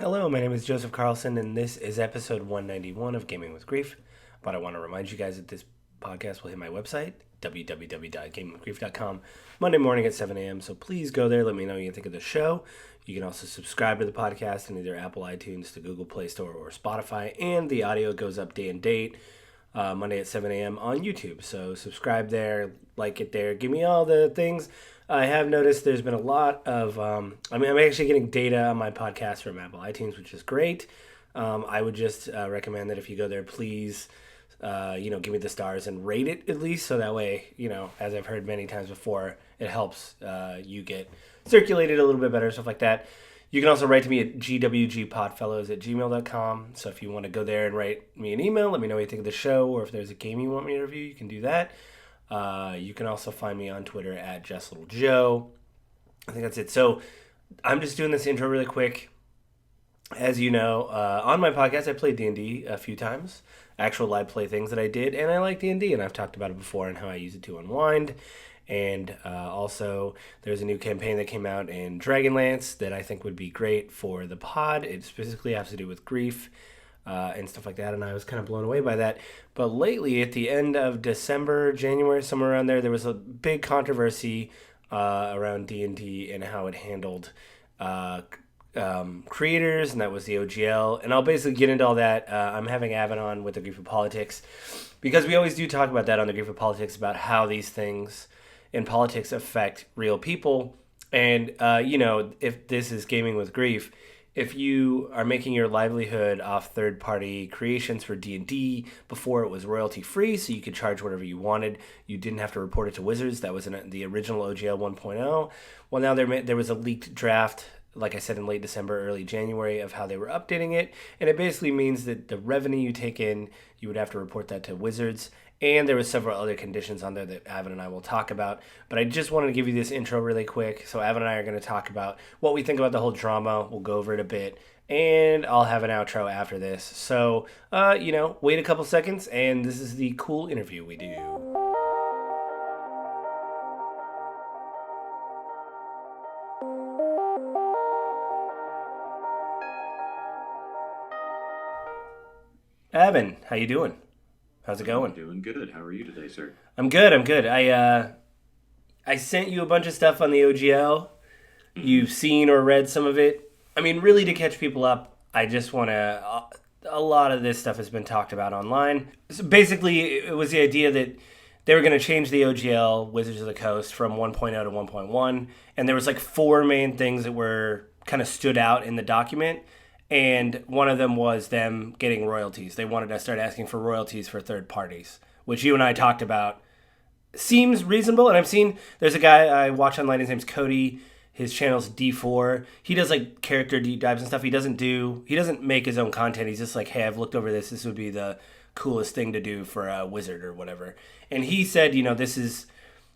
Hello, my name is Joseph Carlson, and this is episode 191 of Gaming with Grief. But I want to remind you guys that this podcast will hit my website, www.gamingwithgrief.com, Monday morning at 7 a.m. So please go there. Let me know what you think of the show. You can also subscribe to the podcast in either Apple iTunes, the Google Play Store, or Spotify. And the audio goes up day and date, Monday at 7 a.m. on YouTube. So subscribe there, like it there, give me all the things. I have noticed there's been a lot of, I'm actually getting data on my podcast from Apple iTunes, which is great. I would just recommend that if you go there, please, give me the stars and rate it at least. So that way, as I've heard many times before, it helps you get circulated a little bit better, stuff like that. You can also write to me at gwgpodfellows@gmail.com. So if you want to go there and write me an email, let me know what you think of the show, or if there's a game you want me to review, you can do that. You can also find me on Twitter at JustLittleJoe. I think that's it. So I'm just doing this intro really quick. As you know, on my podcast, I played D&D a few times. Actual live play things that I did. And I like D&D, and I've talked about it before and how I use it to unwind. And also, there's a new campaign that came out in Dragonlance that I think would be great for the pod. It specifically has to do with grief. And stuff like that, and I was kind of blown away by that. But lately, at the end of December, January, somewhere around there was a big controversy around D&D and how it handled creators, and that was the OGL. And I'll basically get into all that. I'm having Avin on with the Grief of Politics, because we always do talk about that on the Grief of Politics, about how these things in politics affect real people. And, if this is Gaming with Grief, if you are making your livelihood off third-party creations for D&D, before it was royalty-free, so you could charge whatever you wanted. You didn't have to report it to Wizards. That was in the original OGL 1.0. Well, now there was a leaked draft, like I said, in late December, early January, of how they were updating it. And it basically means that the revenue you take in, you would have to report that to Wizards. And there was several other conditions on there that Avin and I will talk about. But I just wanted to give you this intro really quick. So Avin and I are going to talk about what we think about the whole drama. We'll go over it a bit. And I'll have an outro after this. So, wait a couple seconds. And this is the cool interview we do. Avin, how you doing? How's it going? I'm doing good. How are you today, sir? I'm good. I sent you a bunch of stuff on the OGL. You've seen or read some of it. I mean, really, to catch people up, I just want to. A lot of this stuff has been talked about online. So basically, it was the idea that they were going to change the OGL Wizards of the Coast from 1.0 to 1.1, and there was like four main things that were kind of stood out in the document. And one of them was them getting royalties. They wanted to start asking for royalties for third parties, which you and I talked about. Seems reasonable. And I've seen, there's a guy I watch online, his name's Cody. His channel's D4. He does like character deep dives and stuff. He doesn't make his own content. He's just like, hey, I've looked over this. This would be the coolest thing to do for a wizard or whatever. And he said, this is,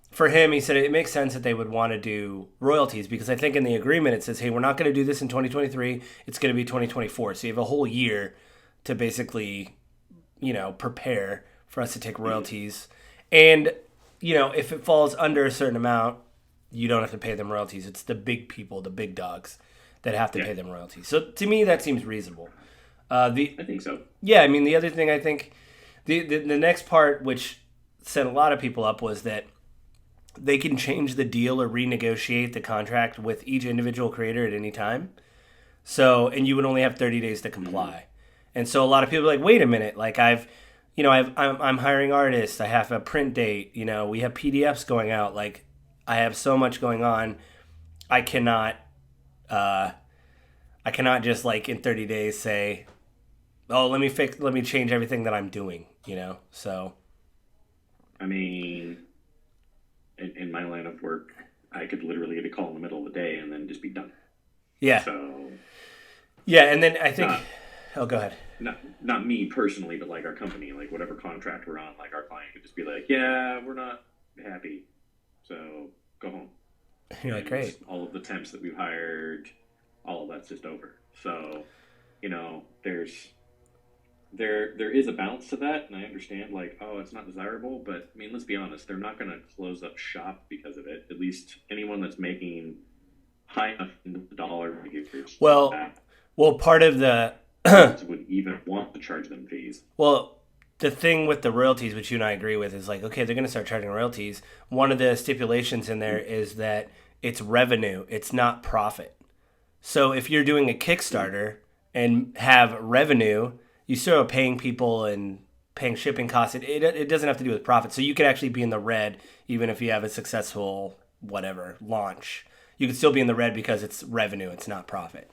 for him, he said it makes sense that they would want to do royalties, because I think in the agreement it says, hey, we're not going to do this in 2023. It's going to be 2024. So you have a whole year to basically, prepare for us to take royalties. And, if it falls under a certain amount, you don't have to pay them royalties. It's the big people, the big dogs, that have to pay them royalties. So to me, that seems reasonable. I think so. Yeah, I mean, the other thing I think, the next part, which set a lot of people up, was that they can change the deal or renegotiate the contract with each individual creator at any time. So, and you would only have 30 days to comply. Mm-hmm. And so a lot of people are like, wait a minute, like I'm hiring artists. I have a print date. We have PDFs going out. Like, I have so much going on. I cannot just like in 30 days say, oh, let me change everything that I'm doing, So, I mean, in my line of work, I could literally get a call in the middle of the day and then just be done. Yeah. So. Yeah, and then I think. Go ahead. Not me personally, but like our company, like whatever contract we're on, like our client could just be like, yeah, we're not happy, so go home. You're like, great. All of the temps that we've hired, all of that's just over. So, there is a balance to that, and I understand, like, oh, it's not desirable, but I mean, let's be honest, they're not going to close up shop because of it. At least anyone that's making high enough in the dollar figures. Well, Well, part of the would even want to charge them fees. well, the thing with the royalties, which you and I agree with, is like, okay, they're going to start charging royalties. One of the stipulations in there is that it's revenue, it's not profit. So if you're doing a Kickstarter and have revenue, you still are paying people and paying shipping costs. It doesn't have to do with profit. So you could actually be in the red even if you have a successful whatever launch. You could still be in the red because it's revenue, it's not profit.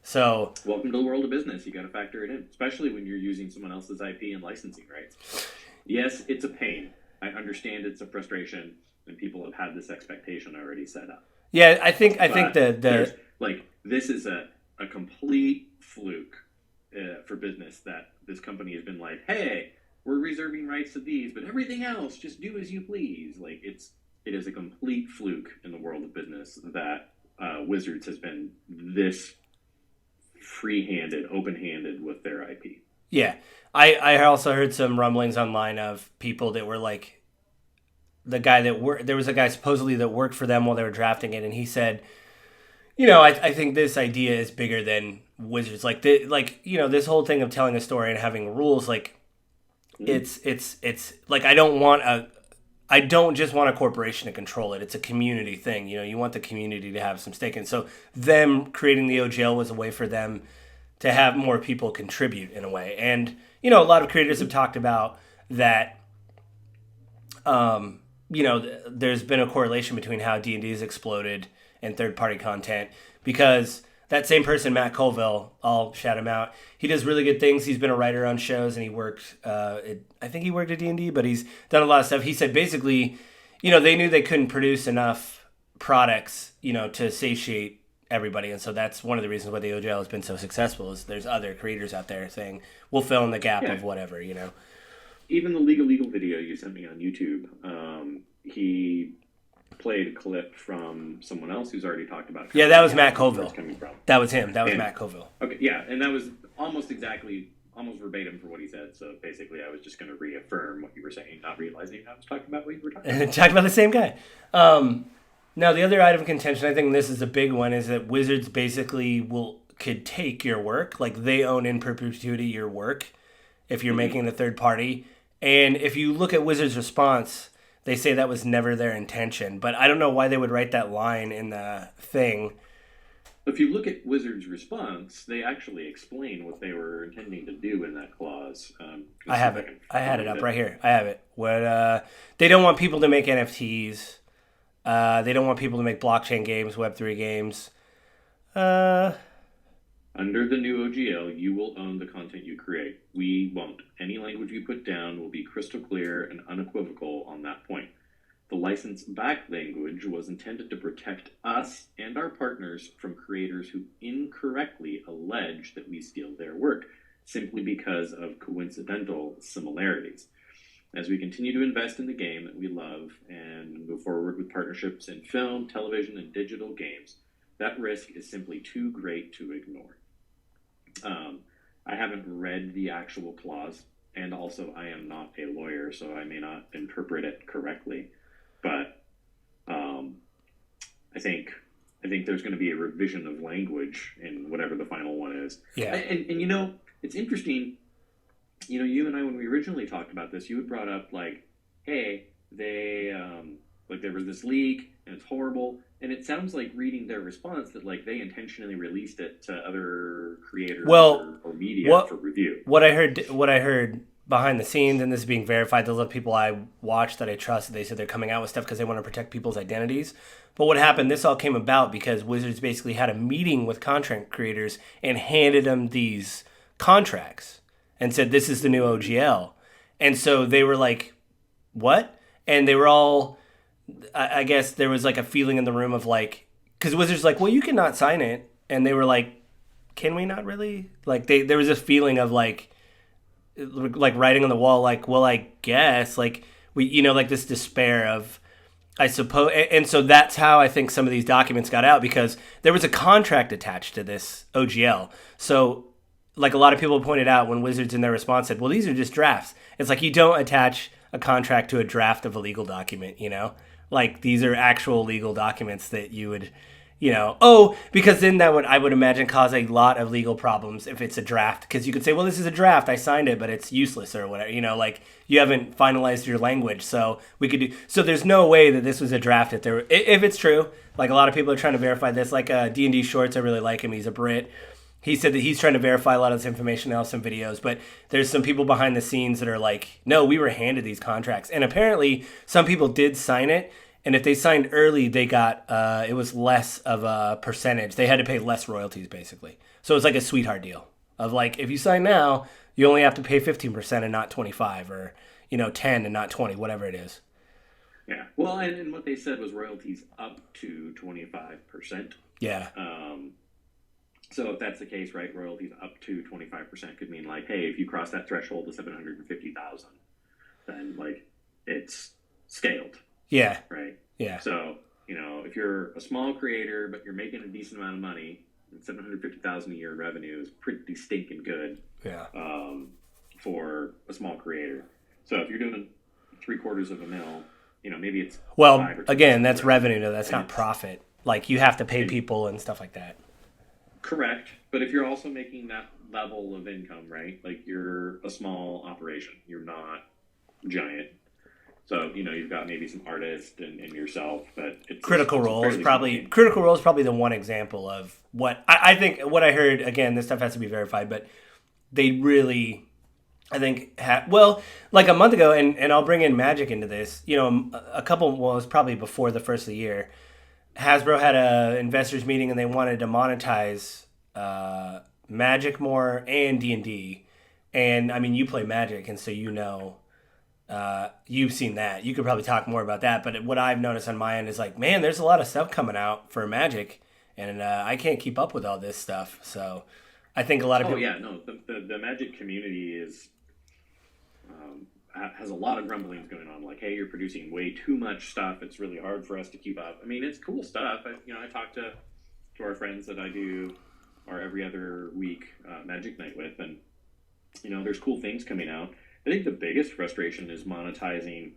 So welcome to the world of business. You got to factor it in, especially when you're using someone else's IP and licensing rights. Yes, it's a pain. I understand it's a frustration, and people have had this expectation already set up. Yeah, I think the like this is a complete fluke for business that this company has been like, hey, we're reserving rights to these, but everything else just do as you please. Like it is a complete fluke in the world of business that Wizards has been this free-handed, open-handed with their IP. Yeah. I also heard some rumblings online of people that were like, there was a guy supposedly that worked for them while they were drafting it, and he said, I think this idea is bigger than Wizards. Like, this whole thing of telling a story and having rules, like, it's like, I don't just want a corporation to control it. It's a community thing. You want the community to have some stake in it. So them creating the OGL was a way for them to have more people contribute in a way. And, a lot of creators have talked about that, there's been a correlation between how D&D has exploded and third-party content because that same person, Matt Colville, I'll shout him out. He does really good things. He's been a writer on shows, and he worked. I think he worked at D&D, but he's done a lot of stuff. He said basically, they knew they couldn't produce enough products, to satiate everybody, and so that's one of the reasons why the OGL has been so successful. Is there's other creators out there saying we'll fill in the gap of whatever, Even the legal video you sent me on YouTube, he played a clip from someone else who's already talked about. Yeah, that was Matt Colville. Coming from. That was him. That was Matt Colville. Okay, yeah, and that was almost verbatim for what he said. So basically, I was just going to reaffirm what you were saying, not realizing I was talking about what you were talking about. Talking about the same guy. Now, the other item of contention, I think this is a big one, is that Wizards basically could take your work, like they own in perpetuity your work, if you're making it a third party. And if you look at Wizards' response, they say that was never their intention. But I don't know why they would write that line in the thing. If you look at Wizards' response, they actually explain what they were intending to do in that clause. I have it. I had it up right here. I have it. They don't want people to make NFTs. They don't want people to make blockchain games, Web3 games. Under the new OGL, you will own the content you create. We won't. Any language you put down will be crystal clear and unequivocal on that point. The license-back language was intended to protect us and our partners from creators who incorrectly allege that we steal their work, simply because of coincidental similarities. As we continue to invest in the game that we love and move forward with partnerships in film, television, and digital games, that risk is simply too great to ignore. I haven't read the actual clause, and also I am not a lawyer, so I may not interpret it correctly. But I think there's going to be a revision of language in whatever the final one is. Yeah. And it's interesting. You and I, when we originally talked about this, you had brought up like, hey, they there was this leak and it's horrible. And it sounds like reading their response that like they intentionally released it to other creators or media for review. What I heard behind the scenes, and this is being verified, those are people I watch that I trust, they said they're coming out with stuff because they want to protect people's identities. But what happened, this all came about because Wizards basically had a meeting with content creators and handed them these contracts and said, this is the new OGL. And so they were like, what? And they were all... I guess there was like a feeling in the room of like, because Wizards like, well, you cannot sign it, and they were like, can we not really? Like there was this feeling of like writing on the wall, like, well, I guess like we, like this despair of, I suppose, and so that's how I think some of these documents got out because there was a contract attached to this OGL. So like a lot of people pointed out when Wizards in their response said, well, these are just drafts. It's like you don't attach a contract to a draft of a legal document, Like these are actual legal documents that you would, because then that would, I would imagine, cause a lot of legal problems if it's a draft. Because you could say, well, this is a draft, I signed it, but it's useless or whatever. Like you haven't finalized your language, so we could do. So there's no way that this was a draft if it's true. Like a lot of people are trying to verify this. Like D&D Shorts, I really like him. He's a Brit. He said that he's trying to verify a lot of this information now, some videos, but there's some people behind the scenes that are like, no, we were handed these contracts. And apparently some people did sign it. And if they signed early, they got, it was less of a percentage. They had to pay less royalties, basically. So it's like a sweetheart deal of like, if you sign now, you only have to pay 15% and not 25 or, 10 and not 20, whatever it is. Yeah. Well, and what they said was royalties up to 25%. Yeah. So if that's the case, right, royalties up to 25% could mean like, hey, if you cross that threshold of 750,000, then like it's scaled. Yeah. Right. Yeah. So, if you're a small creator but you're making a decent amount of money, and 750,000 a year in revenue is pretty stinking good. Yeah. For a small creator. So if you're doing $750,000, maybe it's again, that's revenue though. That's not profit. Like you have to pay people and stuff like that. Correct. But if you're also making that level of income, right? Like you're a small operation. You're not giant. So, you've got maybe some artist and yourself, but it's Critical Role is probably the one example of what I think, what I heard. Again, this stuff has to be verified, but they really, I think, like a month ago, and I'll bring in Magic into this, it was probably before the first of the year, Hasbro had a investors meeting and they wanted to monetize Magic more and D&D. And I mean, you play Magic, and so you've seen that. You could probably talk more about that. But what I've noticed on my end is like, man, there's a lot of stuff coming out for Magic, and I can't keep up with all this stuff. So I think a lot of people. Oh yeah, no, the Magic community has a lot of grumblings going on. Like, hey, you're producing way too much stuff. It's really hard for us to keep up. I mean, it's cool stuff. I talk to our friends that I do our every other week Magic night with, and there's cool things coming out. I think the biggest frustration is monetizing.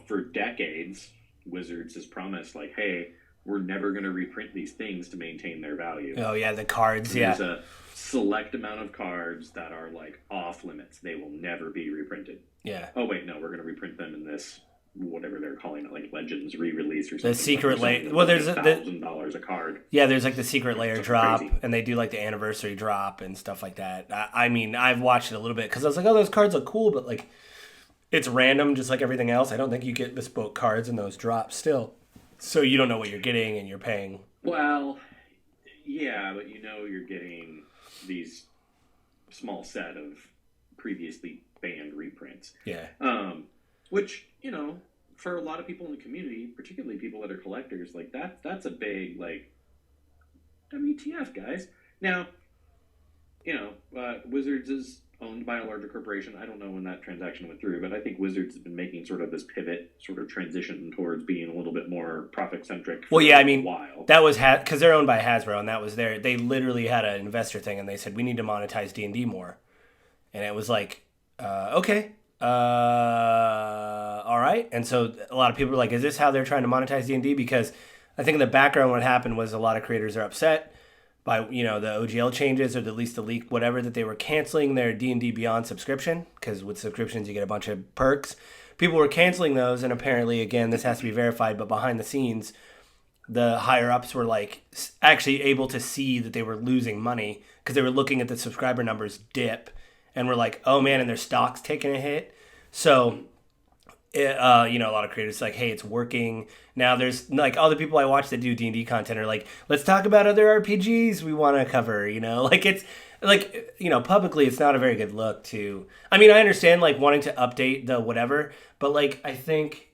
For decades, Wizards has promised like, hey, we're never going to reprint these things to maintain their value. Oh yeah, the cards. And yeah, there's a select amount of cards that are like off limits. They will never be reprinted. Yeah. Oh wait, no, we're going to reprint them in this whatever they're calling it, like Legends re-release or something. The secret layer. Well, there's $1,000 a card. Yeah, there's like the secret layer drop, crazy. And they do like the anniversary drop and stuff like that. I mean, I've watched it a little bit because I was like, oh, those cards look cool, but like, it's random, just like everything else. I don't think you get bespoke cards in those drops still, so you don't know what you're getting and you're paying. Well, yeah, but you're getting these small set of previously banned reprints. Yeah. Which, for a lot of people in the community, particularly people that are collectors, like that's a big, like, WTF, guys. Now, Wizards is owned by a larger corporation. I don't know when that transaction went through, but I think Wizards has been making sort of this pivot, sort of transition towards being a little bit more profit-centric for a while. That was because they're owned by Hasbro, and that was they literally had an investor thing, and they said, we need to monetize D&D more. And it was like, okay. All right. And so a lot of people were like, is this how they're trying to monetize D&D? Because I think in the background what happened was a lot of creators are upset by the OGL changes, or at least the leak, whatever, that they were canceling their D&D Beyond subscription, because with subscriptions you get a bunch of perks. People were canceling those, and apparently, again, this has to be verified, but behind the scenes the higher ups were like actually able to see that they were losing money because they were looking at the subscriber numbers dip, and were like, oh man, and their stock's taking a hit. So a lot of creators like, hey, it's working. Now there's like all the people I watch that do D&D content are like, let's talk about other RPGs we want to cover, like it's like, publicly it's not a very good look to, I mean, I understand like wanting to update the whatever, but like, I think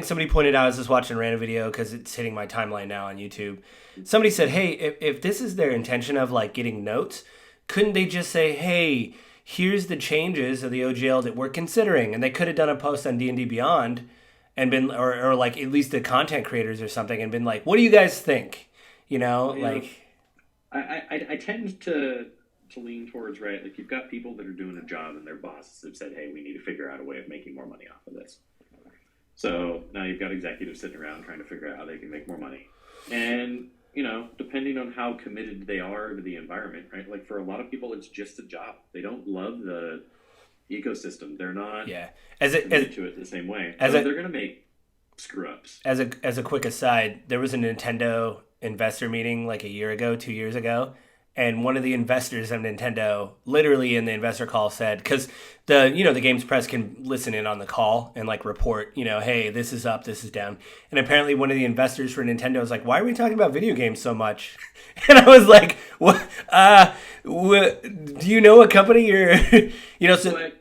somebody pointed out, I was just watching a random video because it's hitting my timeline now on YouTube. Somebody said, hey, if this is their intention of like getting notes, couldn't they just say, hey, here's the changes of the OGL that we're considering? And they could have done a post on D&D Beyond and been, or like at least the content creators or something, and been like, what do you guys think? Like. I tend to lean towards, right, like you've got people that are doing a job and their bosses have said, hey, we need to figure out a way of making more money off of this. So now you've got executives sitting around trying to figure out how they can make more money. And, depending on how committed they are to the environment, right? Like for a lot of people, it's just a job. They don't love the ecosystem. They're not committed to it the same way. So they're going to make screw ups. As a quick aside, there was a Nintendo investor meeting like a year ago, 2 years ago, and one of the investors of Nintendo, literally in the investor call, said, because the games press can listen in on the call and like report, hey, this is up, this is down, and apparently one of the investors for Nintendo was like, why are we talking about video games so much? And I was like, what? Do you know what company you're?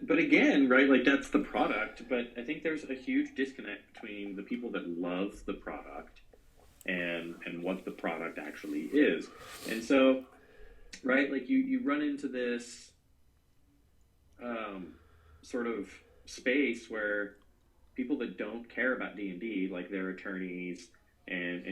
But again, right? Like that's the product. But I think there's a huge disconnect between the people that love the product and what the product actually is, and so. Right, like you run into this sort of space where people that don't care about D&D, like their attorneys and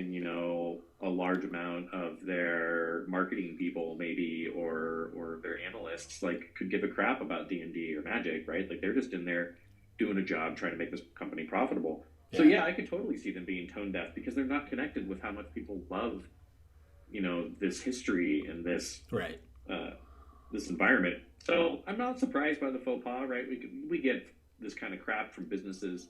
a large amount of their marketing people maybe or their analysts like could give a crap about D&D or Magic, right? Like they're just in there doing a job trying to make this company profitable. Yeah. So yeah, I could totally see them being tone deaf because they're not connected with how much people love this history and this this environment. So I'm not surprised by the faux pas, right? We get this kind of crap from businesses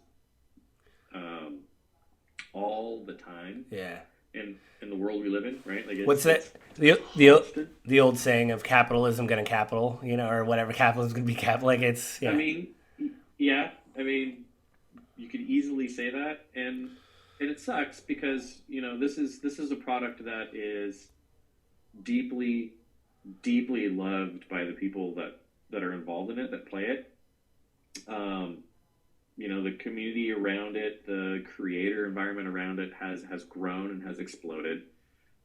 all the time. Yeah. In the world we live in, right? Like what's that? The old saying of capitalism gonna capital, or whatever, capitalism gonna be capital. Like it's. Yeah. I mean, you could easily say that, and it sucks because this is a product that is deeply loved by the people that are involved in it, that play it. The community around it, the creator environment around it has grown and has exploded.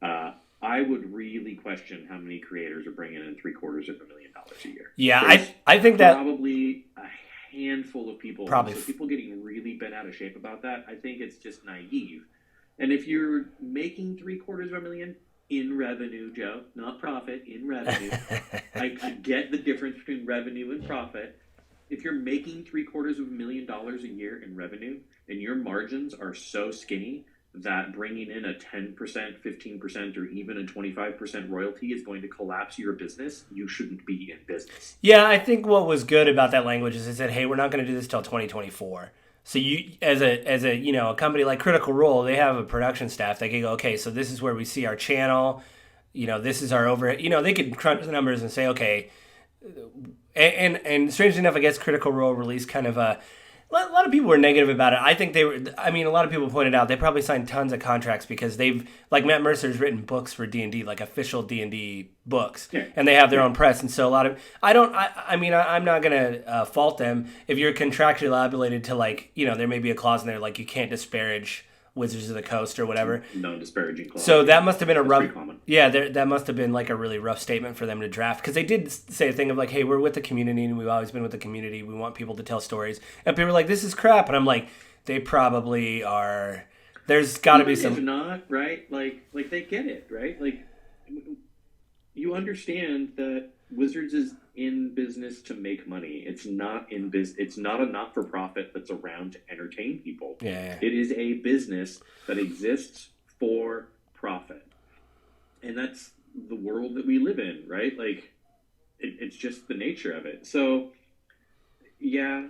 I would really question how many creators are bringing in $750,000 a year. Yeah, I think that probably a handful of people. So people getting really bent out of shape about that. I think it's just naive. And if you're making $750,000 in revenue, Joe, not profit, in revenue, I get the difference between revenue and profit. If you're making $750,000 a year in revenue and your margins are so skinny that bringing in a 10%, 15%, or even a 25% royalty is going to collapse your business, you shouldn't be in business. Yeah, I think what was good about that language is it said, hey, we're not going to do this till 2024. So you, as a company like Critical Role, they have a production staff. They can go, okay, so this is where we see our channel. This is our overhead. They could crunch the numbers and say, okay. And strangely enough, I guess Critical Role released kind of a lot of people were negative about it. I think a lot of people pointed out they probably signed tons of contracts because they've, like Matt Mercer's written books for D&D, like official D&D books, and they have their own press. And so I'm not going to fault them if you're contractually obligated to there may be a clause in there like you can't disparage Wizards of the Coast or whatever. Non-disparaging clause. So that must have been a rough. Yeah, that must have been like a really rough statement for them to draft because they did say a thing of like, "Hey, we're with the community and we've always been with the community. We want people to tell stories." And people were like, "This is crap," and I'm like, "They probably are." There's got to be some. If not, right? Like they get it, right? Like you understand that Wizards is in business to make money. It's not in It's not a not-for-profit that's around to entertain people. Yeah. It is a business that exists for profit, and that's the world that we live in, right? Like it's just the nature of it. So, yeah,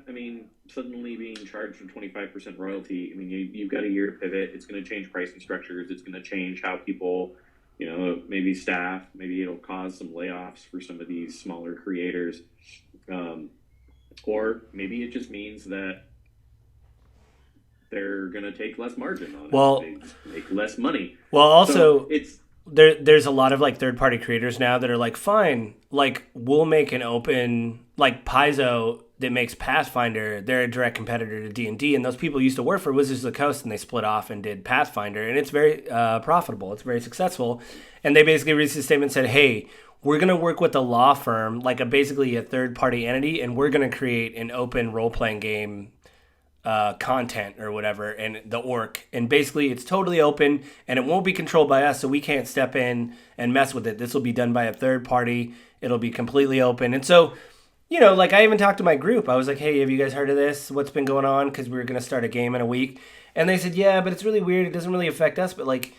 suddenly being charged for 25% royalty. You've got a year to pivot. It's going to change pricing structures. It's going to change how people. Maybe staff, maybe it'll cause some layoffs for some of these smaller creators. Or maybe it just means that they're going to take less margin on it. Well, they make less money. Well, also, so there's a lot of like third-party creators now that are like, fine, like we'll make an open, like Paizo that makes Pathfinder, they're a direct competitor to D&D, and those people used to work for Wizards of the Coast, and they split off and did Pathfinder, and it's very profitable. It's very successful, and they basically released a statement and said, hey, we're going to work with a law firm, like basically a third-party entity, and we're going to create an open role-playing game content or whatever, and the orc, and basically it's totally open, and it won't be controlled by us, so we can't step in and mess with it. This will be done by a third party. It'll be completely open, and so like I even talked to my group. I was like, hey, have you guys heard of this? What's been going on? Because we were going to start a game in a week. And they said, yeah, but it's really weird. It doesn't really affect us. But like,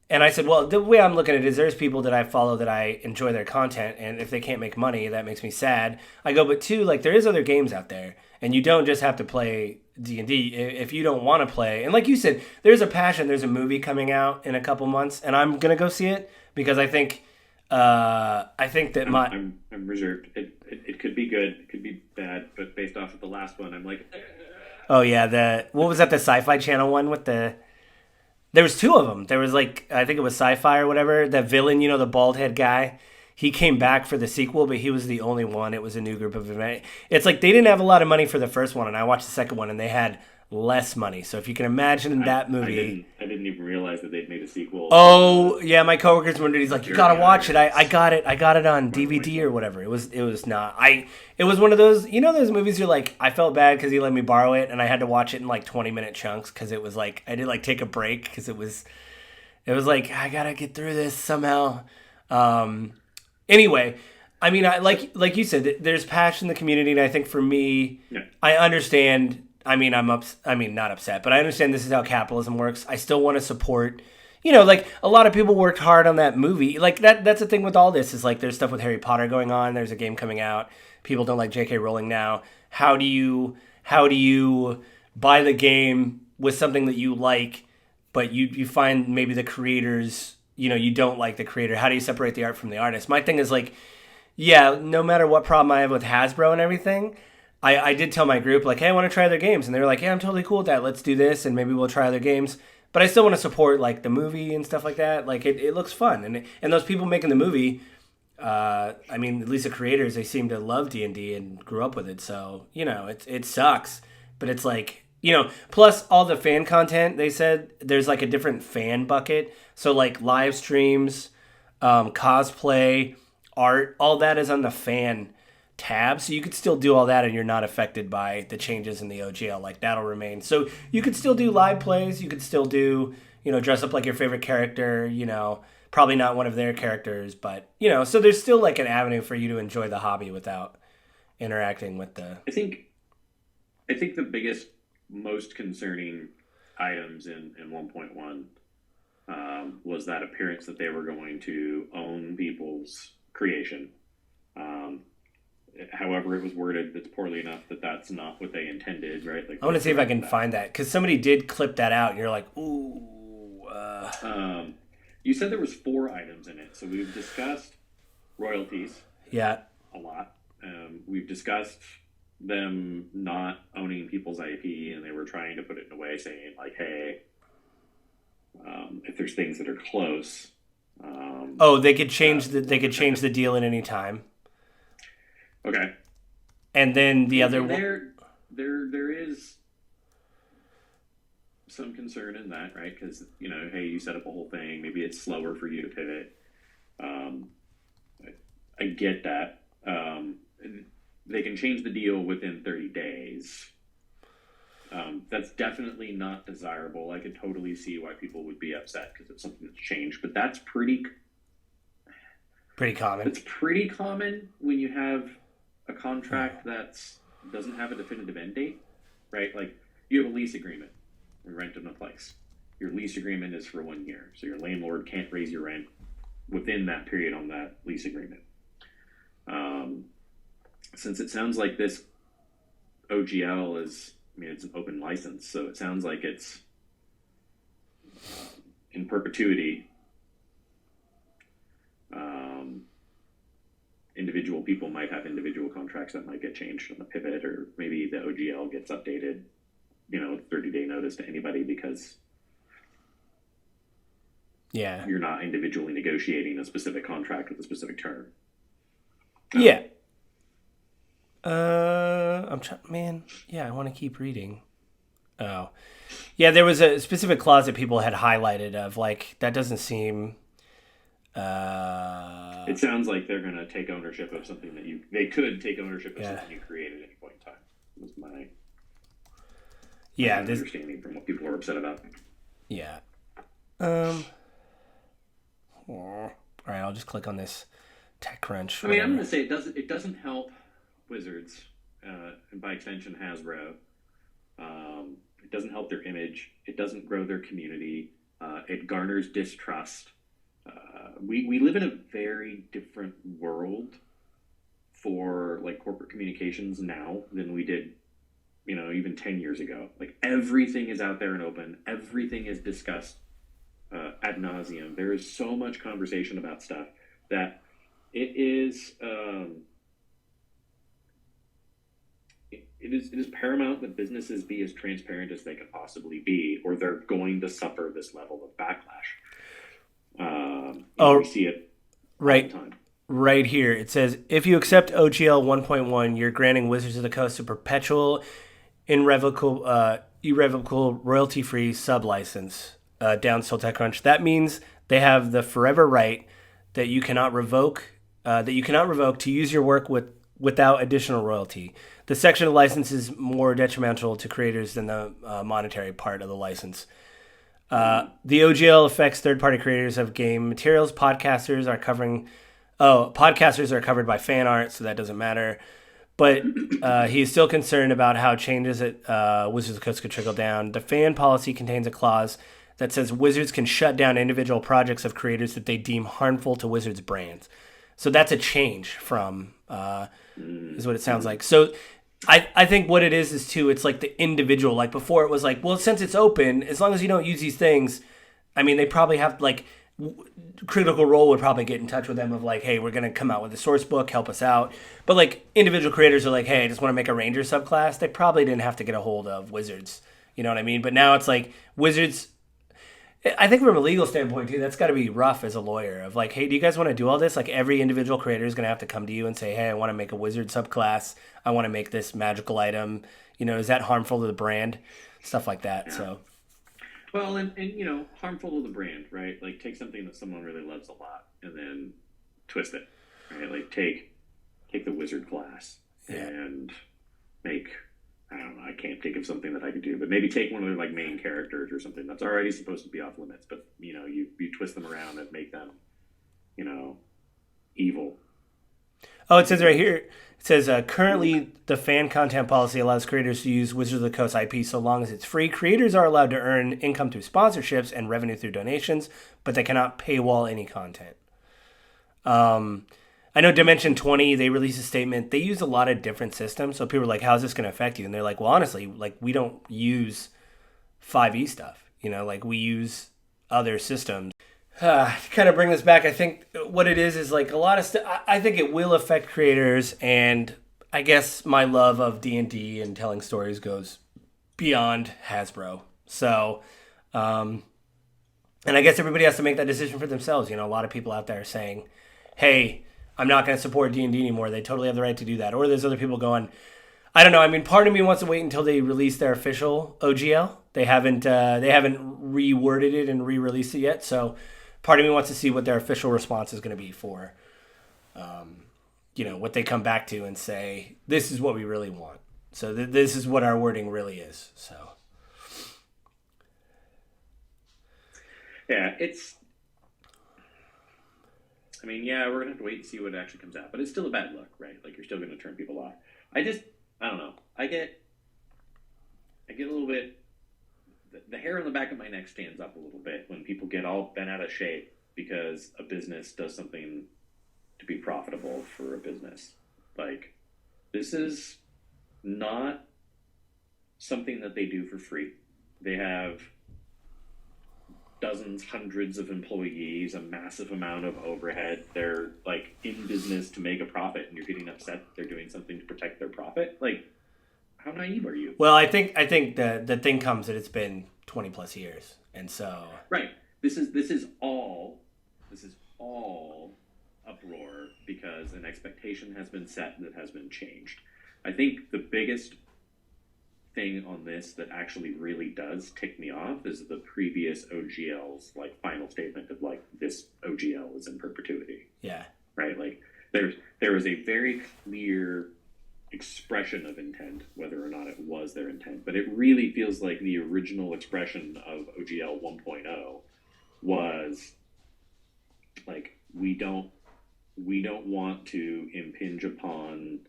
and I said, well, the way I'm looking at it is there's people that I follow that I enjoy their content. And if they can't make money, that makes me sad. I go, but two, like there is other games out there. And you don't just have to play D&D if you don't want to play. And like you said, there's a passion. There's a movie coming out in a couple months. And I'm going to go see it because I think that I'm reserved. It could be good, it could be bad, but based off of the last one, I'm like, Oh yeah, what was that? The Sci-Fi Channel one with there was two of them. There was like I think it was Sci-Fi or whatever. That villain, the bald head guy. He came back for the sequel, but he was the only one. It was a new group of event. It's like they didn't have a lot of money for the first one, and I watched the second one, and they had less money. So if you can imagine that movie. I didn't even realize that they'd made a sequel. Oh yeah, my coworkers wondered. He's like, you gotta watch it. I got it on DVD or whatever. It was not. It was one of those. Those movies you're like, I felt bad because he let me borrow it, and I had to watch it in like 20-minute chunks because it was like I did like take a break because it was like I gotta get through this somehow. Anyway, I mean, I like you said, there's passion in the community, and I think for me, Yeah. I understand. I mean, not upset, but I understand this is how capitalism works. I still want to support, like a lot of people worked hard on that movie. Like that's the thing with all this is like there's stuff with Harry Potter going on. There's a game coming out. People don't like J.K. Rowling now. How do you buy the game with something that you like, but you find maybe the creators, you don't like the creator? How do you separate the art from the artist? My thing is like, yeah, no matter what problem I have with Hasbro and everything, I did tell my group, like, hey, I want to try their games. And they were like, yeah, I'm totally cool with that. Let's do this, and maybe we'll try other games. But I still want to support, like, the movie and stuff like that. Like, it looks fun. And those people making the movie, I mean, at least the creators, they seem to love D&D and grew up with it. So, it sucks. But it's like, plus all the fan content, they said, there's, like, a different fan bucket. So, like, live streams, cosplay, art, all that is on the fan tab, so you could still do all that and you're not affected by the changes in the OGL. Like that'll remain. So you could still do live plays, you could still do, dress up like your favorite character, probably not one of their characters, but so there's still like an avenue for you to enjoy the hobby without interacting with the I think the biggest, most concerning items in 1.1 was that appearance that they were going to own people's creation. However it was worded, that's poorly enough that that's not what they intended, right? Like, I want to see if I can find that because somebody did clip that out and you're like, ooh. You said there was 4 items in it, so we've discussed royalties. Yeah. A lot. We've discussed them not owning people's IP, and they were trying to put it in a way saying like, hey, if there's things that are close. They could change the deal at any time. Okay. And then the other one. There is some concern in that, right? Because, hey, you set up a whole thing. Maybe it's slower for you to pivot. I get that. They can change the deal within 30 days. That's definitely not desirable. I could totally see why people would be upset because it's something that's changed. But that's pretty common. It's pretty common when you have a contract that doesn't have a definitive end date, right? Like you have a lease agreement, you're renting a place. Your lease agreement is for 1 year, so your landlord can't raise your rent within that period on that lease agreement. Since it sounds like this OGL is, it's an open license, so it sounds like it's in perpetuity. Individual people might have individual contracts that might get changed on the pivot, or maybe the OGL gets updated, 30-day notice to anybody because you're not individually negotiating a specific contract with a specific term. Yeah. I'm trying, man. Yeah, I want to keep reading. Oh, yeah. There was a specific clause that people had highlighted of like that doesn't seem. It sounds like they're going to take ownership of something that they could take ownership of something you created at any point in time. Was my understanding from what people were upset about. Yeah. All right, I'll just click on this TechCrunch. I mean, I'm going to say it doesn't help Wizards, and by extension Hasbro. It doesn't help their image. It doesn't grow their community. It garners distrust. We live in a very different world for like corporate communications now than we did, even 10 years ago. Like everything is out there and open. Everything is discussed ad nauseum. There is so much conversation about stuff that it is. It is paramount that businesses be as transparent as they can possibly be, or they're going to suffer this level of backlash. We see it right all the time. Right here. It says, if you accept OGL 1.1, you're granting Wizards of the Coast a perpetual, irrevocable royalty-free sub-license down Still TechCrunch. That means they have the forever right that you cannot revoke to use your work without additional royalty. The section of license is more detrimental to creators than the monetary part of the license. The OGL affects third-party creators of game materials. Podcasters are covered by fan art, so that doesn't matter. But he is still concerned about how changes at Wizards of the Coast could trickle down. The fan policy contains a clause that says Wizards can shut down individual projects of creators that they deem harmful to Wizards brands. So that's a change from, is what it sounds like. So I think what it is too, it's like the individual. Like before it was like, well, since it's open, as long as you don't use these things, I mean, they probably have like, Critical Role would probably get in touch with them of like, hey, we're going to come out with a source book, help us out. But like individual creators are like, hey, I just want to make a Ranger subclass. They probably didn't have to get a hold of Wizards. You know what I mean? But now it's like Wizards, I think from a legal standpoint too, that's got to be rough as a lawyer of like, hey, do you guys want to do all this? Like every individual creator is going to have to come to you and say, hey, I want to make a Wizard subclass. I want to make this magical item. Is that harmful to the brand? Stuff like that. Yeah. So. Well, and harmful to the brand, right? Like take something that someone really loves a lot and then twist it, right? Like take the Wizard class and make, I don't know, I can't think of something that I could do, but maybe take one of their like main characters or something that's already supposed to be off limits, but you twist them around and make them, evil. Oh, it says right here, it says, currently the fan content policy allows creators to use Wizards of the Coast IP so long as it's free. Creators are allowed to earn income through sponsorships and revenue through donations, but they cannot paywall any content. I know Dimension 20, they released a statement. They use a lot of different systems, so people are like, how's this going to affect you? And they're like, well, honestly, like we don't use 5e stuff. Like we use other systems. To kind of bring this back, I think what it is like a lot of stuff. I think it will affect creators, and I guess my love of D&D and telling stories goes beyond Hasbro. So, and I guess everybody has to make that decision for themselves. A lot of people out there are saying, hey, I'm not going to support D&D anymore. They totally have the right to do that. Or there's other people going, I don't know. I mean, part of me wants to wait until they release their official OGL. They haven't reworded it and re-released it yet, so part of me wants to see what their official response is going to be for, what they come back to and say, this is what we really want. So this is what our wording really is. So. Yeah, we're going to have to wait and see what actually comes out. But it's still a bad look, right? Like, you're still going to turn people off. I don't know. I get a little bit... The hair on the back of my neck stands up a little bit when people get all bent out of shape because a business does something to be profitable for a business. Like, this is not something that they do for free. They have dozens, hundreds of employees, a massive amount of overhead. They're like in business to make a profit, and you're getting upset that they're doing something to protect their profit. Like, how naive are you? Well, I think the thing comes that it's been 20 plus years, and so right. This is all uproar because an expectation has been set that has been changed. I think the biggest thing on this that actually really does tick me off is the previous OGL's like final statement of like this OGL is in perpetuity. Yeah. Right? Like there was a very clear expression of intent, whether or not it was their intent, but it really feels like the original expression of OGL 1.0 was like we don't want to impinge upon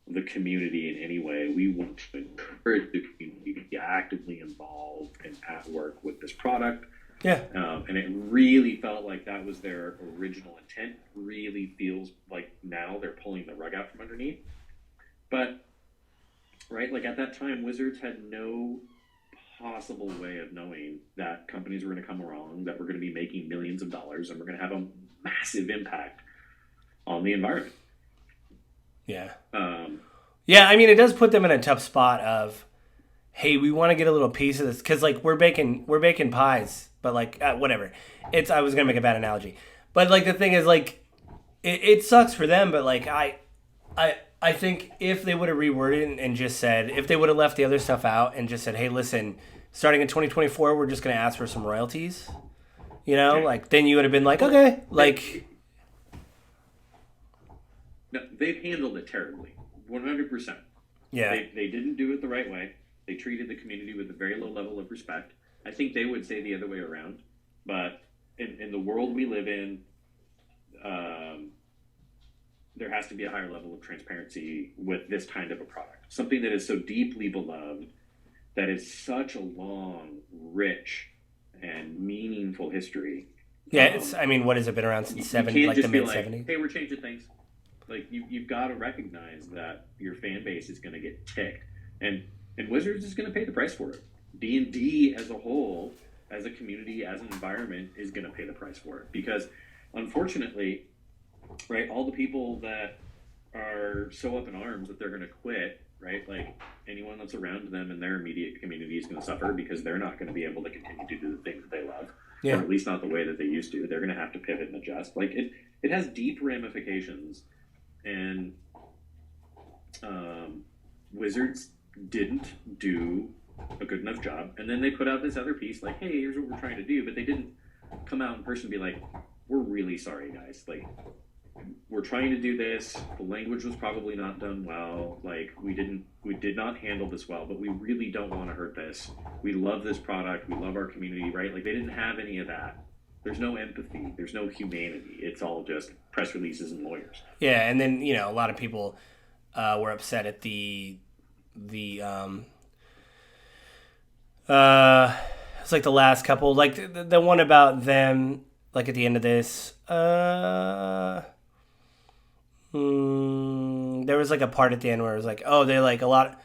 the community in any way. We want to encourage the community to be actively involved and at work with this product. Yeah. And it really felt like that was their original intent. Really feels like now they're pulling the rug out from underneath. But, right, like at that time, Wizards had no possible way of knowing that companies were going to come along, that we're going to be making millions of dollars, and we're going to have a massive impact on the environment. Yeah. Yeah, I mean, it does put them in a tough spot of, hey, we want to get a little piece of this, because like we're baking pies, but like whatever. I was gonna make a bad analogy, but like the thing is like, it sucks for them, but like I think if they would have reworded and just said, if they would have left the other stuff out and just said, hey, listen, starting in 2024, we're just gonna ask for some royalties, like then you would have been like, okay, like. No, they've handled it terribly, 100%. Yeah, they didn't do it the right way. They treated the community with a very low level of respect. I think they would say the other way around. But in the world we live in, there has to be a higher level of transparency with this kind of a product. Something that is so deeply beloved, that is such a long, rich, and meaningful history. Yeah, what has it been around since the mid-70s? Like, hey, we're changing things. Like, you've got to recognize that your fan base is going to get ticked. And Wizards is going to pay the price for it. D&D as a whole, as a community, as an environment, is going to pay the price for it. Because, unfortunately, right, all the people that are so up in arms that they're going to quit, right, like anyone that's around them in their immediate community is going to suffer because they're not going to be able to continue to do the things that they love. Yeah. Or at least not the way that they used to. They're going to have to pivot and adjust. Like, it has deep ramifications. And Wizards didn't do a good enough job. And then they put out this other piece like, hey, here's what we're trying to do. But they didn't come out in person and be like, we're really sorry, guys. Like, we're trying to do this. The language was probably not done well. Like, we did not handle this well, but we really don't want to hurt this. We love this product. We love our community, right? Like, they didn't have any of that. There's no empathy. There's no humanity. It's all just press releases and lawyers. Yeah, and then, a lot of people were upset at it's like the last couple, like the one about them, like at the end of this, there was like a part at the end where it was like, oh, they like a lot,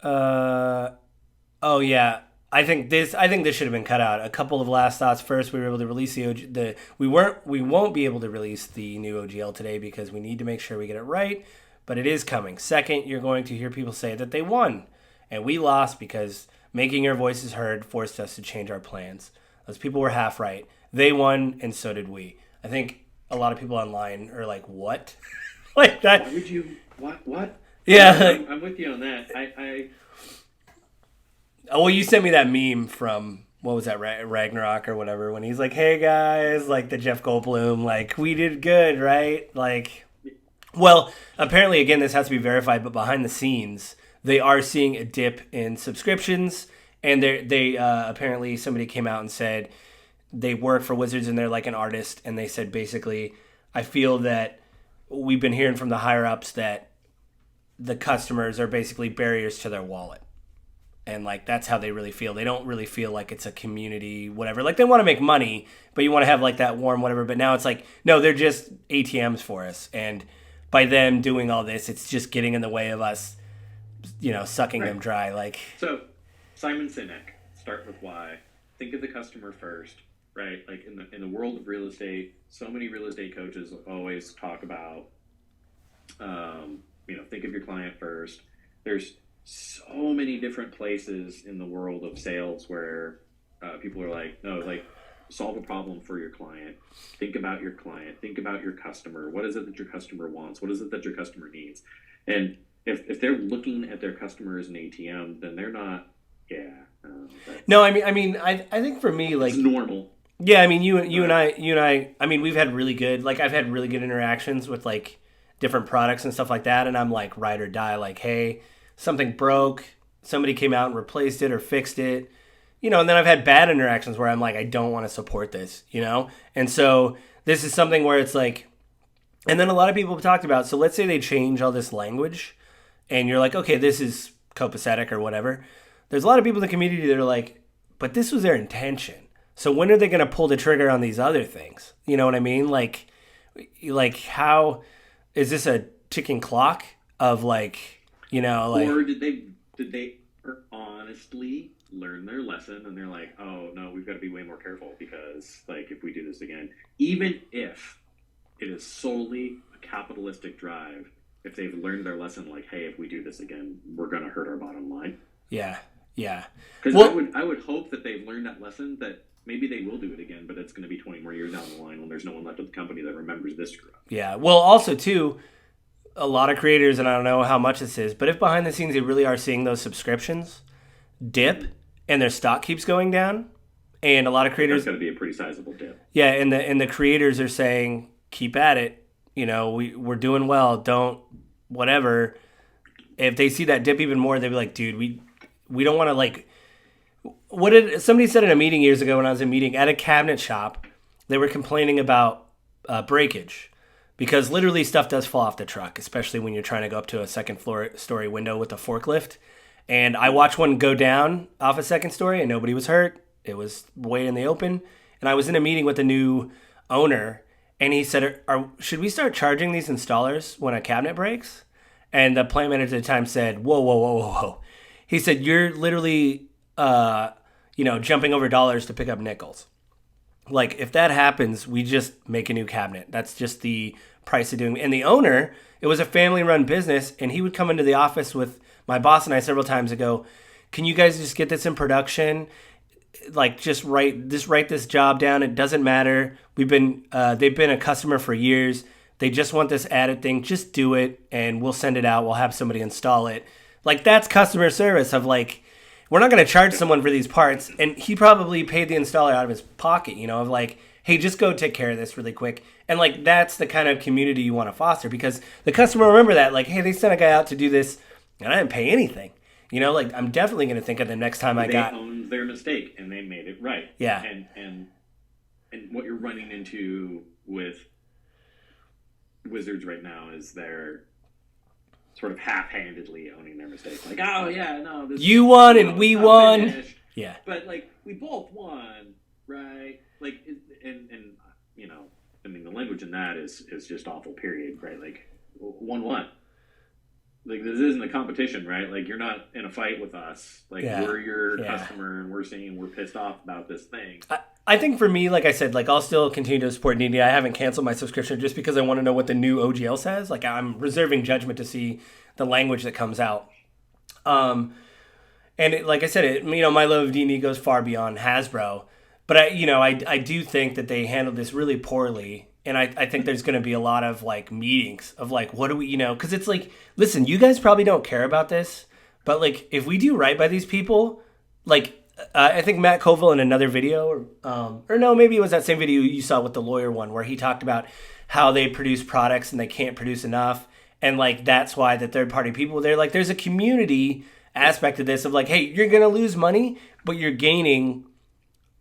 oh yeah, I think this should have been cut out. A couple of last thoughts. First, we were able to release we won't be able to release the new OGL today because we need to make sure we get it right, but it is coming. Second, you're going to hear people say that they won and we lost because making your voices heard forced us to change our plans. Those people were half right. They won and so did we. I think a lot of people online are like, what? Like that. Why would you, what? Yeah. I'm with you on that. Oh, well, you sent me that meme from, what was that, Ragnarok or whatever, when he's like, hey, guys, like the Jeff Goldblum, like, we did good, right? Like, well, apparently, again, this has to be verified, but behind the scenes, they are seeing a dip in subscriptions, and they apparently somebody came out and said they work for Wizards and they're like an artist, and they said, basically, I feel that we've been hearing from the higher-ups that the customers are basically barriers to their wallet. And, like, that's how they really feel. They don't really feel like it's a community, whatever. Like, they want to make money, but you want to have, like, that warm whatever. But now it's like, no, they're just ATMs for us. And by them doing all this, it's just getting in the way of us, sucking them dry. Like, so, Simon Sinek, start with why. Think of the customer first, right? Like, in the world of real estate, so many real estate coaches always talk about, think of your client first. There's so many different places in the world of sales where people are like, no, like, solve a problem for your client. Think about your client. Think about your customer. What is it that your customer wants? What is it that your customer needs? And if they're looking at their customer as an ATM, then they're not. Yeah. No, I think for me, like, it's normal. Yeah, I mean, you and I. I mean, we've had really good. Like, I've had really good interactions with like different products and stuff like that, and I'm like ride or die. Like, hey, something broke, somebody came out and replaced it or fixed it, and then I've had bad interactions where I'm like, I don't want to support this, and so this is something where it's like, And then a lot of people have talked about, so let's say they change all this language and you're like, okay, this is copacetic or whatever. There's a lot of people in the community that are like, but this was their intention. So when are they going to pull the trigger on these other things? You know what I mean? Like how is this a ticking clock of like, you know, like, or did they honestly learn their lesson and they're like, oh no, we've got to be way more careful because like if we do this again, even if it is solely a capitalistic drive, if they've learned their lesson, like, hey, if we do this again, we're going to hurt our bottom line. Yeah. Because I would hope that they've learned that lesson, that maybe they will do it again, but it's going to be 20 more years down the line when there's no one left at the company that remembers this screw up. Yeah. Well, also too, a lot of creators, and I don't know how much this is, but if behind the scenes they really are seeing those subscriptions dip and their stock keeps going down, and a lot of creators, that's going to be a pretty sizable dip. Yeah, and the creators are saying, keep at it. You know, we're doing well. Don't whatever. If they see that dip even more, they'll be like, dude, we don't want to like. What did somebody said in a meeting years ago when I was in a meeting at a cabinet shop? They were complaining about breakage because literally stuff does fall off the truck, especially when you're trying to go up to a second story window with a forklift. And I watched one go down off a second story and nobody was hurt. It was way in the open. And I was in a meeting with a new owner and he said, should we start charging these installers when a cabinet breaks? And the plant manager at the time said, whoa. He said, you're literally, jumping over dollars to pick up nickels. Like, if that happens, we just make a new cabinet. That's just the price of doing it. And the owner, it was a family-run business, and he would come into the office with my boss and I several times and go, can you guys just get this in production? Like, just write this job down. It doesn't matter. They've been a customer for years. They just want this added thing. Just do it, and we'll send it out. We'll have somebody install it. Like, that's customer service of, like, we're not going to charge someone for these parts. And he probably paid the installer out of his pocket, you know, of like, hey, just go take care of this really quick. And, like, that's the kind of community you want to foster because the customer will remember that. Like, hey, they sent a guy out to do this, and I didn't pay anything. You know, like, I'm definitely going to think of them next time They owned their mistake, and they made it right. Yeah. And what you're running into with Wizards right now is they're sort of half-handedly owning their mistake. Like, oh, yeah, no. You won and we won. Finished. Yeah. But, like, we both won, right? Like, and you know, I mean, the language in that is just awful, period, right? Like, 1-1. Like, this isn't a competition, right? Like, you're not in a fight with us. Like, we're your customer, and we're saying we're pissed off about this thing. I think for me, like I said, like, I'll still continue to support D&D. I haven't canceled my subscription just because I want to know what the new OGL says. Like, I'm reserving judgment to see the language that comes out. And like I said, my love of D&D goes far beyond Hasbro. But I do think that they handled this really poorly. And I think there's going to be a lot of, like, meetings of, like, what do we, because it's like, listen, you guys probably don't care about this, but, like, if we do right by these people, like, I think Matt Colville in another video, or no, maybe it was that same video you saw with the lawyer one, where he talked about how they produce products and they can't produce enough. And, like, that's why the third-party people, they're like, there's a community aspect of this of, like, hey, you're going to lose money, but you're gaining,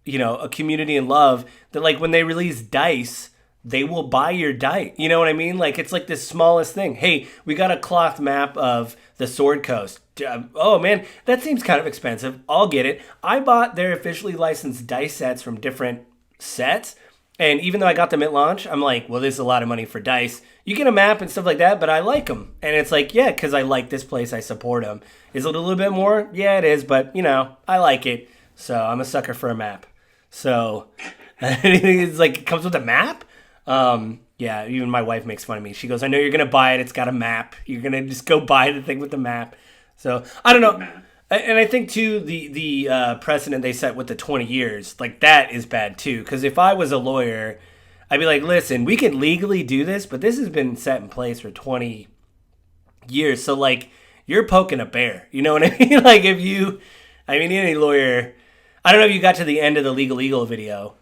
a community and love that, like, when they release dice, they will buy your dice. You know what I mean? Like, it's like the smallest thing. Hey, we got a cloth map of the Sword Coast. Oh, man, that seems kind of expensive. I'll get it. I bought their officially licensed dice sets from different sets. And even though I got them at launch, I'm like, well, this is a lot of money for dice. You get a map and stuff like that, but I like them. And it's like, yeah, because I like this place. I support them. Is it a little bit more? Yeah, it is. But, I like it. So I'm a sucker for a map. So it's like, it comes with a map? Yeah, even my wife makes fun of me. She goes, I know you're going to buy it. It's got a map. You're going to just go buy the thing with the map. So, I don't know. And I think, too, the precedent they set with the 20 years, like, that is bad, too. Because if I was a lawyer, I'd be like, listen, we can legally do this, but this has been set in place for 20 years. So, like, you're poking a bear. You know what I mean? Like, any lawyer, I don't know if you got to the end of the Legal Eagle video,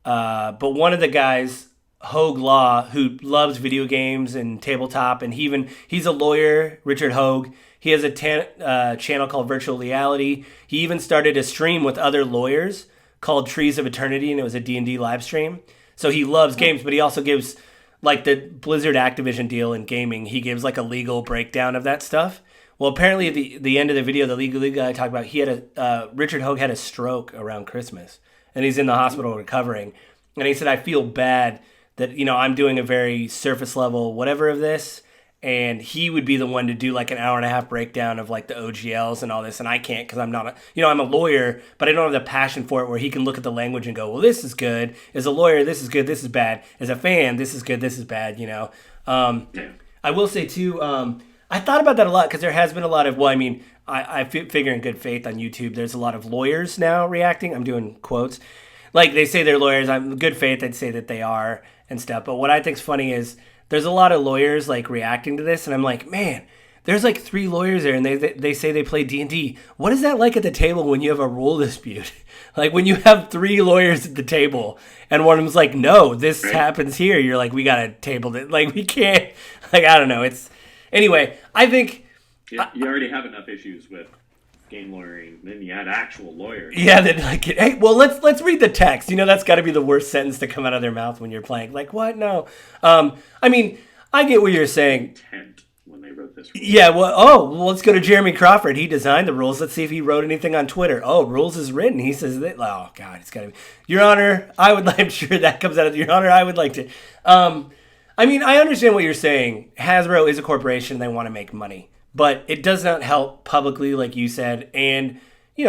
but one of the guys, Hogue Law, who loves video games and tabletop, and he's a lawyer, Richard Hogue. He has a channel called Virtual Reality. He even started a stream with other lawyers called Trees of Eternity, and it was a D&D live stream. So he loves games, but he also gives like the Blizzard Activision deal in gaming, he gives like a legal breakdown of that stuff. Well, apparently at the end of the video, the legal guy talked about he had Richard Hogue had a stroke around Christmas, and he's in the hospital recovering. And he said, I feel bad that, I'm doing a very surface level whatever of this, and he would be the one to do like an hour and a half breakdown of like the OGLs and all this, and I can't because I'm not I'm a lawyer, but I don't have the passion for it where he can look at the language and go, well, this is good. As a lawyer, this is good, this is bad. As a fan, this is good, this is bad, I will say too, I thought about that a lot because there has been a lot of, I figure in good faith on YouTube, there's a lot of lawyers now reacting. I'm doing quotes. Like they say they're lawyers. I'm good faith. I'd say that they are and stuff. But what I think's funny is there's a lot of lawyers like reacting to this. And I'm like, man, there's like 3 lawyers there and they say they play D&D. What is that like at the table when you have a rule dispute? Like when you have 3 lawyers at the table and one of them's like, no, this happens here. You're like, we got to table it. Like we can't, like, I don't know. Anyway, I think... You already have enough issues with game lawyering, then you add actual lawyers. Yeah, then like, hey, well, let's read the text. That's got to be the worst sentence to come out of their mouth when you're playing. Like, what? No. I get what you're saying. Intent when they wrote this rule. Yeah, well, let's go to Jeremy Crawford. He designed the rules. Let's see if he wrote anything on Twitter. Oh, rules is written. He says that. Oh, God, it's got to be. Your Honor, I'm sure that comes out of Your Honor. I would like to. I understand what you're saying. Hasbro is a corporation. They want to make money. But it does not help publicly, like you said, and,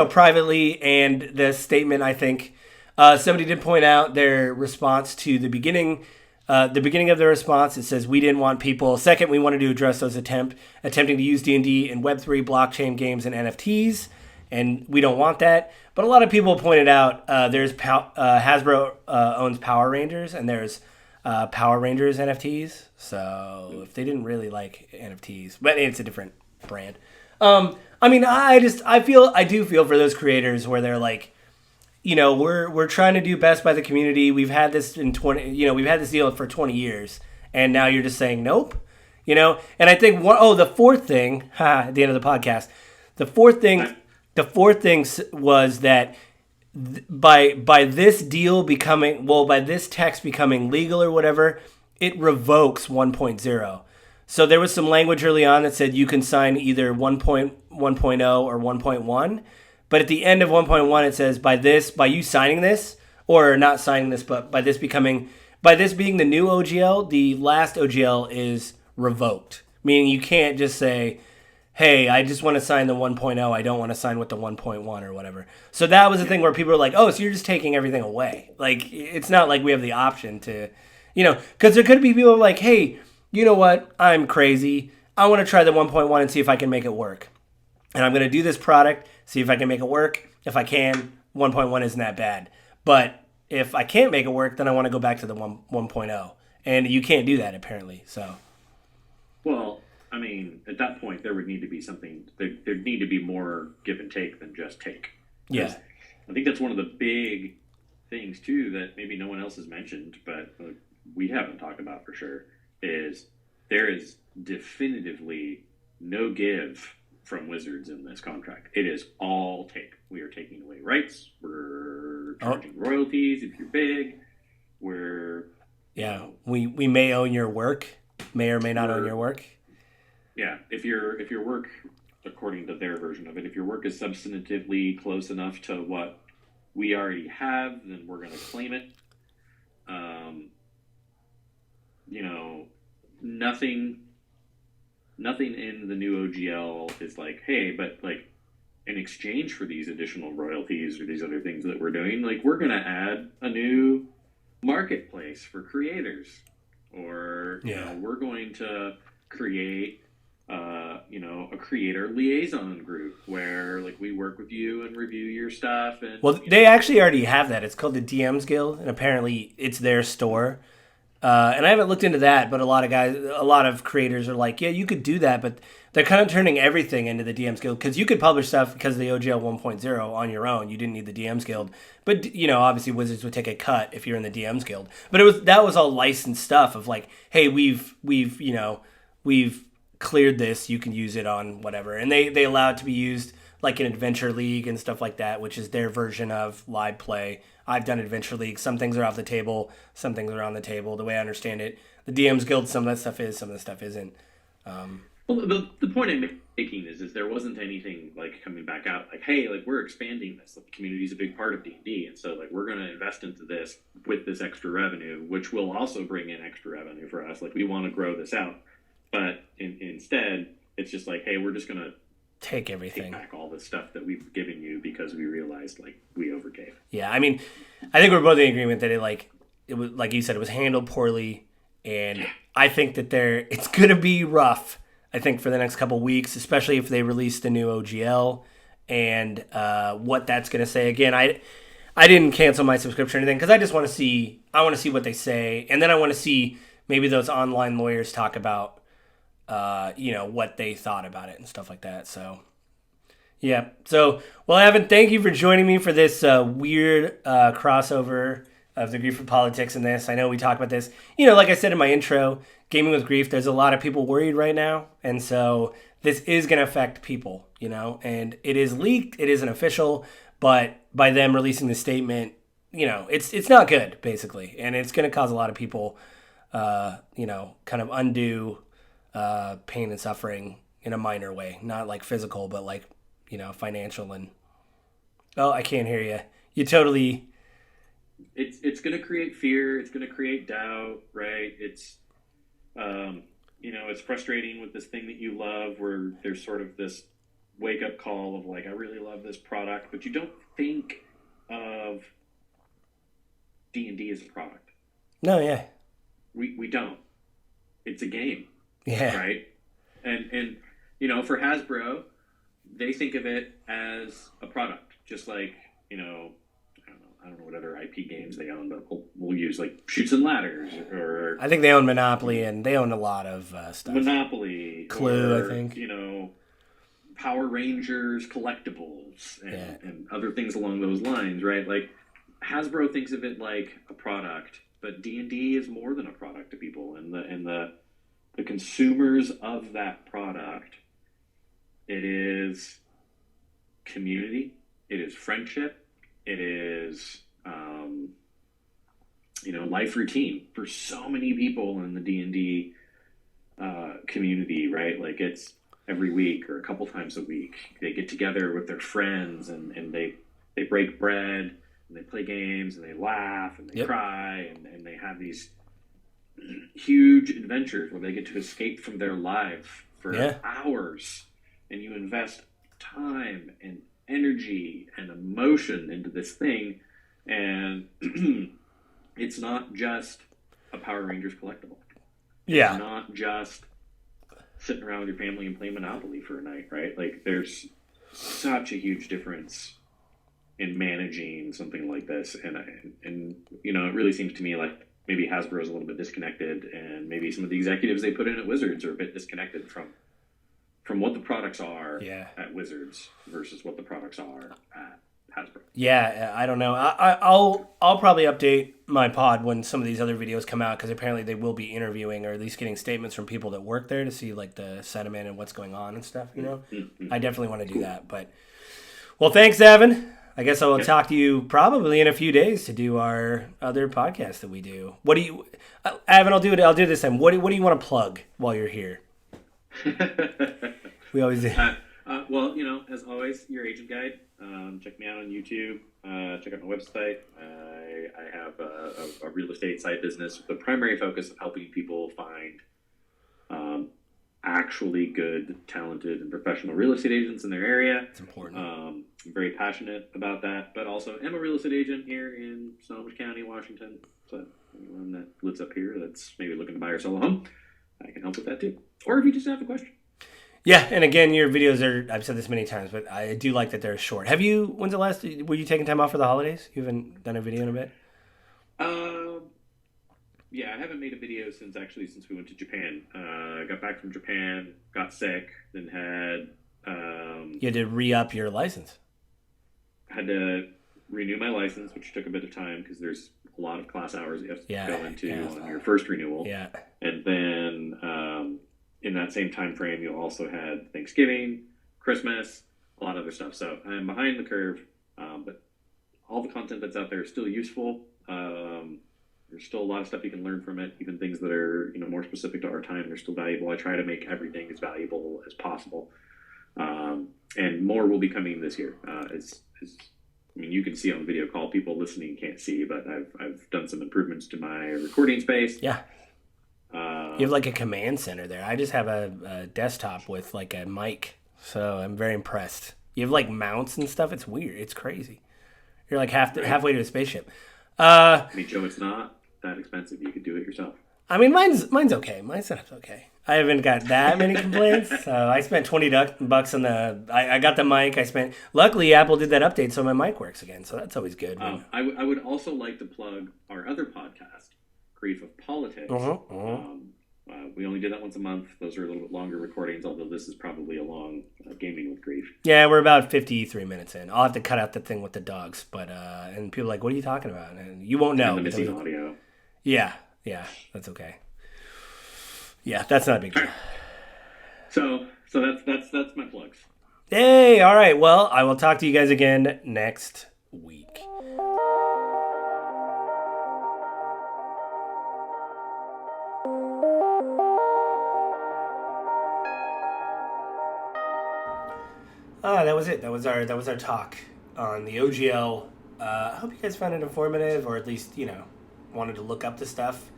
privately. And the statement, I think, somebody did point out their response to the beginning of the response. It says, we didn't want people. Second, we wanted to address those attempting to use D&D in Web3, blockchain games, and NFTs. And we don't want that. But a lot of people pointed out there's Hasbro owns Power Rangers, and there's Power Rangers NFTs. So if they didn't really like NFTs, but it's a different brand. I do feel for those creators where they're like, we're trying to do best by the community. We've had this we've had this deal for 20 years, and now you're just saying nope. And I think the fourth thing at the end of the podcast, the fourth thing was that by this deal by this text becoming legal or whatever, it revokes 1.0. So there was some language early on that said you can sign either 1.0 or 1.1. But at the end of 1.1, it says by you signing this, or not signing this, but by this being the new OGL, the last OGL is revoked. Meaning you can't just say, hey, I just want to sign the 1.0. I don't want to sign with the 1.1 or whatever. So that was the thing where people were like, oh, so you're just taking everything away. Like, it's not like we have the option to, because there could be people like, hey, you know what? I'm crazy. I want to try the 1.1 and see if I can make it work. And I'm going to do this product, see if I can make it work. If I can, 1.1 isn't that bad. But if I can't make it work, then I want to go back to the 1.0. And you can't do that, apparently. So, well, at that point, there would need to be something. There'd need to be more give and take than just take. Yeah. I think that's one of the big things, too, that maybe no one else has mentioned, but we haven't talked about for sure, is there is definitively no give from Wizards in this contract. It is all take. We are taking away rights. We're charging royalties if you're big. We may own your work. May or may not own your work. Yeah, if your work, according to their version of it, if your work is substantively close enough to what we already have, then we're going to claim it. Nothing in the new OGL is like, hey, but like in exchange for these additional royalties or these other things that we're doing, like we're going to add a new marketplace for creators, or we're going to create a creator liaison group where like we work with you and review your stuff. And they actually already have that. It's called the DMs Guild, and apparently it's their store. And I haven't looked into that, but a lot of creators are like, yeah, you could do that, but they're kind of turning everything into the DMs Guild, because you could publish stuff because of the OGL 1.0 on your own. You didn't need the DMs Guild, but obviously Wizards would take a cut if you're in the DMs Guild. But that was all licensed stuff of like, hey, we've cleared this, you can use it on whatever, and they allow it to be used like in Adventure League and stuff like that, which is their version of live play. I've done Adventure League. Some things are off the table, some things are on the table. The way I understand it, the DM's Guild, some of that stuff is, some of the stuff isn't. Well, the point I'm making is there wasn't anything like coming back out like, hey, like we're expanding this. Like, the community is a big part of D&D, and so like we're going to invest into this with this extra revenue, which will also bring in extra revenue for us. Like, we want to grow this out, but instead, it's just like, hey, we're just going to take everything, take back all the stuff that we've given you because we realized like we overgave. Yeah, I mean, I think we're both in agreement that it was like you said, it was handled poorly, and I think that it's going to be rough. I think for the next couple weeks, especially if they release the new OGL and what that's going to say. Again, I didn't cancel my subscription or anything because I just want to see. I want to see what they say, and then I want to see maybe those online lawyers talk about, what they thought about it and stuff like that. So, yeah. So, well, Avin, thank you for joining me for this weird crossover of the Grief for Politics and this. I know we talked about this. Like I said in my intro, Gaming with Grief, there's a lot of people worried right now. And so this is going to affect people, and it is leaked. It isn't official. But by them releasing the statement, it's not good, basically. And it's going to cause a lot of people, kind of undue pain and suffering in a minor way. Not like physical, but like, financial and... Oh, I can't hear you. You totally... It's going to create fear. It's going to create doubt, right? It's, it's frustrating with this thing that you love where there's sort of this wake-up call of like, I really love this product, but you don't think of D&D as a product. No, yeah. We don't. It's a game. Yeah. Right? And for Hasbro, they think of it as a product, just like, I don't know what other IP games they own, but we'll use like Chutes and Ladders or... I think they own Monopoly, and they own a lot of stuff. Monopoly. Clue, or, I think. Power Rangers collectibles and other things along those lines, right? Like, Hasbro thinks of it like a product, but D&D is more than a product to people. And the consumers of that product, it is community, it is friendship, it is, life routine for so many people in the D&D community, right? Like, it's every week or a couple times a week. They get together with their friends and they break bread and they play games and they laugh and they cry and they have these huge adventures where they get to escape from their life for hours, and you invest time and energy and emotion into this thing, and it's not just a Power Rangers collectible. Yeah. It's not just sitting around with your family and playing Monopoly for a night, right? Like, there's such a huge difference in managing something like this, and it really seems to me like maybe Hasbro is a little bit disconnected, and maybe some of the executives they put in at Wizards are a bit disconnected from what the products are at Wizards versus what the products are at Hasbro. Yeah, I don't know. I'll probably update my pod when some of these other videos come out, because apparently they will be interviewing or at least getting statements from people that work there to see like the sentiment and what's going on and stuff. I definitely want to do that. But well, thanks, Avin. I guess I will talk to you probably in a few days to do our other podcast that we do. What do you, Avin? I'll do it this time. What do you want to plug while you're here? We always do. Well, as always, your agent guide. Check me out on YouTube. Check out my website. I have a real estate side business with the primary focus of helping people find actually good, talented, and professional real estate agents in their area. It's important. I'm very passionate about that, but also am a real estate agent here in Snohomish County, Washington. So anyone that lives up here that's maybe looking to buy or sell a home, I can help with that too. Or if you just have a question. Yeah, and again, your videos are, I've said this many times, but I do like that they're short. When's the last, were you taking time off for the holidays? You haven't done a video in a bit? Yeah, I haven't made a video since we went to Japan. I got back from Japan, got sick, then had... you had to re-up your license. Had to renew my license, which took a bit of time because there's a lot of class hours you have to go into on your first renewal. Yeah. And then in that same time frame, you also had Thanksgiving, Christmas, a lot of other stuff. So I'm behind the curve, but all the content that's out there is still useful. There's still a lot of stuff you can learn from it, even things that are more specific to our time. They're still valuable. I try to make everything as valuable as possible, and more will be coming this year. You can see on the video call. People listening can't see, but I've done some improvements to my recording space. Yeah. You have like a command center there. I just have a desktop with like a mic, so I'm very impressed. You have like mounts and stuff. It's weird. It's crazy. You're like halfway to a spaceship. Joe, it's not that expensive. You could do it yourself. I mean, mine's okay. My setup's okay. I haven't got that many complaints. So I spent $20 on the. I got the mic. Luckily, Apple did that update, so my mic works again. So that's always good. I would also like to plug our other podcast, Grief of Politics. We only did that once a month. Those are a little bit longer recordings, although this is probably a long gaming with grief. Yeah, we're about 53 minutes in. I'll have to cut out the thing with the dogs, but and people are like, "What are you talking about?" And you won't know. And the missing audio. Yeah, that's okay. Yeah, that's not a big deal. So that's my plugs. Hey, all right. Well, I will talk to you guys again next week. That was it. That was our talk on the OGL. I hope you guys found it informative, or at least wanted to look up the stuff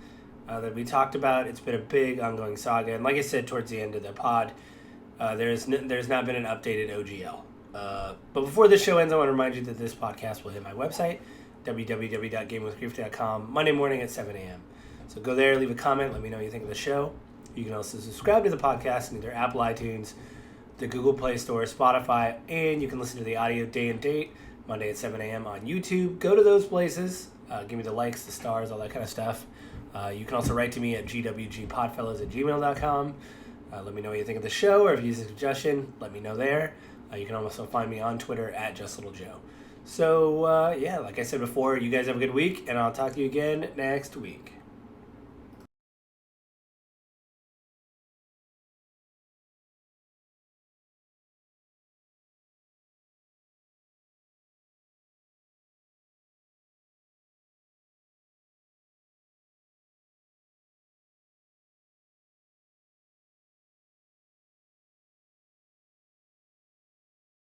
that we talked about. It's been a big ongoing saga, and like I said towards the end of the pod, there's not been an updated OGL. But before this show ends, I want to remind you that this podcast will hit my website, www.gamewithgrief.com, Monday morning at 7 a.m. So go there, leave a comment, let me know what you think of the show. You can also subscribe to the podcast in either Apple iTunes, the Google Play Store, Spotify, and you can listen to the audio day and date, Monday at 7 a.m. on YouTube. Go to those places. Give me the likes, the stars, all that kind of stuff. You can also write to me at gwgpodfellows@gmail.com. Let me know what you think of the show, or if you use a suggestion, let me know there. You can also find me on Twitter at JustLittleJoe. So, like I said before, you guys have a good week, and I'll talk to you again next week.